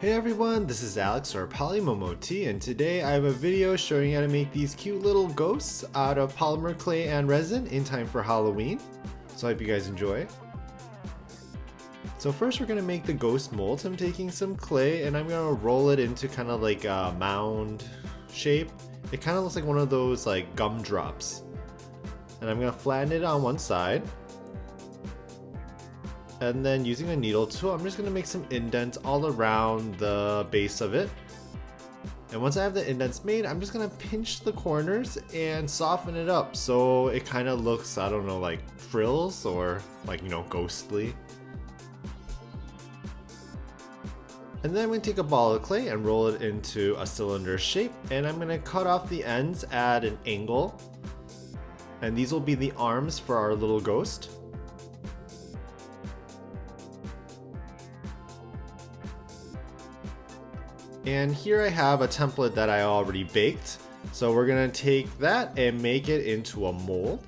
Hey everyone, this is Alex or PolymomoTea, and today I have a video showing you how to make these cute little ghosts out of polymer clay and resin in time for Halloween. So I hope you guys enjoy. So first we're going to make the ghost molds. I'm taking some clay and I'm going to roll it into kind of like a mound shape. It kind of looks like one of those like gumdrops. And I'm going to flatten it on one side. And then using a needle tool, I'm just going to make some indents all around the base of it. And once I have the indents made, I'm just going to pinch the corners and soften it up so it kind of looks, I don't know, like frills or like, you know, ghostly. And then I'm going to take a ball of clay and roll it into a cylinder shape, and I'm going to cut off the ends at an angle. And these will be the arms for our little ghost. And here I have a template that I already baked. So we're gonna take that and make it into a mold.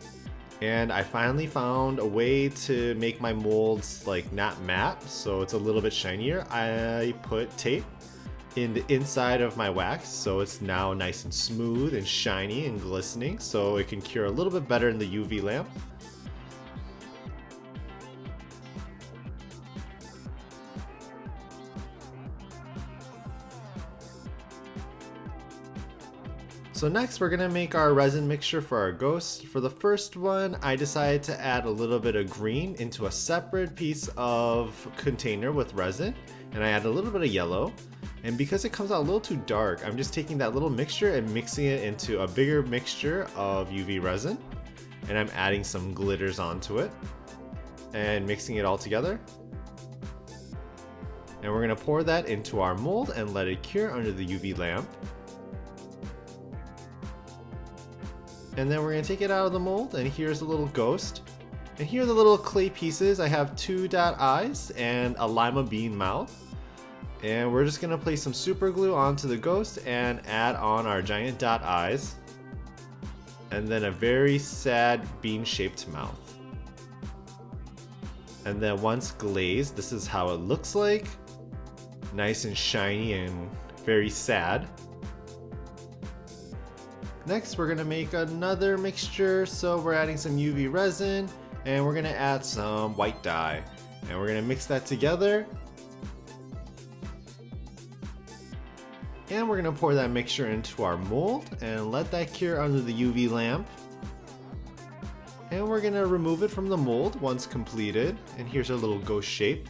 And I finally found a way to make my molds like not matte, so it's a little bit shinier. I put tape in the inside of my wax, so it's now nice and smooth and shiny and glistening, so it can cure a little bit better in the UV lamp. So next we're gonna make our resin mixture for our ghost. For the first one, I decided to add a little bit of green into a separate piece of container with resin, and I added a little bit of yellow. And because it comes out a little too dark, I'm just taking that little mixture and mixing it into a bigger mixture of UV resin. And I'm adding some glitters onto it and mixing it all together. And we're gonna pour that into our mold and let it cure under the UV lamp. And then we're going to take it out of the mold, and here's the little ghost. And here are the little clay pieces. I have 2 dot eyes and a lima bean mouth. And we're just going to place some super glue onto the ghost and add on our giant dot eyes. And then a very sad bean shaped mouth. And then once glazed, this is how it looks like. Nice and shiny and very sad. Next, we're gonna make another mixture. So we're adding some UV resin and we're gonna add some white dye. And we're gonna mix that together. And we're gonna pour that mixture into our mold and let that cure under the UV lamp. And we're gonna remove it from the mold once completed. And here's our little ghost shape.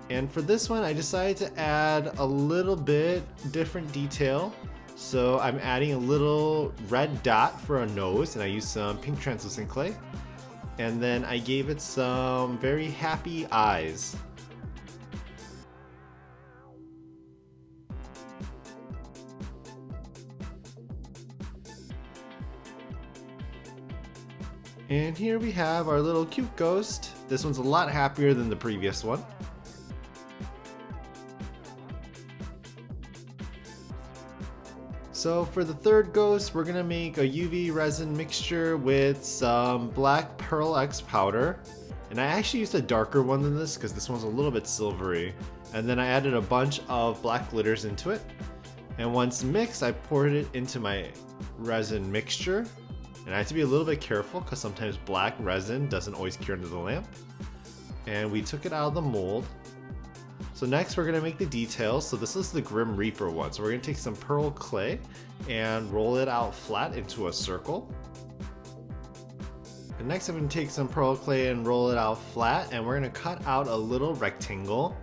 And for this one, I decided to add a little bit different detail. So I'm adding a little red dot for a nose, and I used some pink translucent clay. And then I gave it some very happy eyes. And here we have our little cute ghost. This one's a lot happier than the previous one. So for the third ghost, we're gonna make a UV resin mixture with some black Pearl X powder. And I actually used a darker one than this because this one's a little bit silvery. And then I added a bunch of black glitters into it. And once mixed, I poured it into my resin mixture. And I had to be a little bit careful because sometimes black resin doesn't always cure under the lamp. And we took it out of the mold. So next we're gonna make the details. So this is the Grim Reaper one. So we're gonna take some pearl clay and roll it out flat into a circle. And next I'm gonna take some pearl clay and roll it out flat, and we're gonna cut out a little rectangle.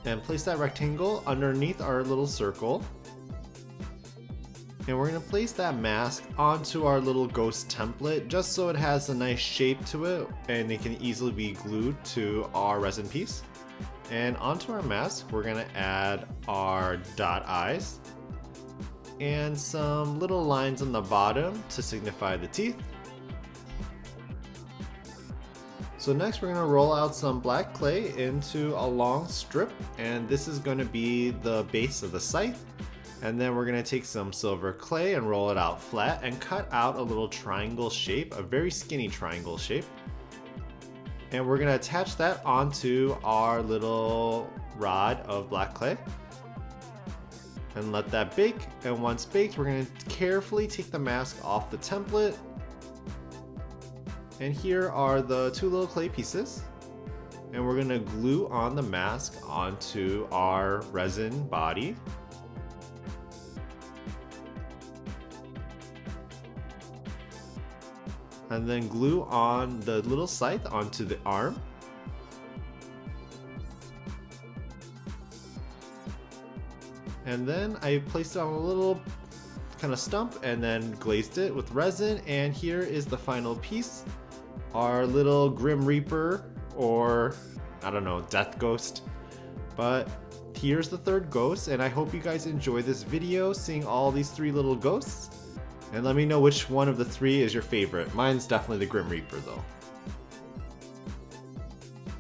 And place that rectangle underneath our little circle. And we're going to place that mask onto our little ghost template just so it has a nice shape to it and it can easily be glued to our resin piece. And onto our mask, we're going to add our dot eyes and some little lines on the bottom to signify the teeth. So next we're going to roll out some black clay into a long strip, and this is going to be the base of the scythe. And then we're gonna take some silver clay and roll it out flat and cut out a little triangle shape, a very skinny triangle shape. And we're gonna attach that onto our little rod of black clay and let that bake. And once baked, we're gonna carefully take the mask off the template. And here are the 2 little clay pieces. And we're gonna glue on the mask onto our resin body. And then glue on the little scythe onto the arm. And then I placed it on a little kind of stump and then glazed it with resin. And here is the final piece, our little Grim Reaper, or I don't know, Death Ghost. But here's the 3rd ghost, and I hope you guys enjoy this video seeing all these 3 little ghosts. And let me know which one of the 3 is your favorite. Mine's definitely the Grim Reaper though.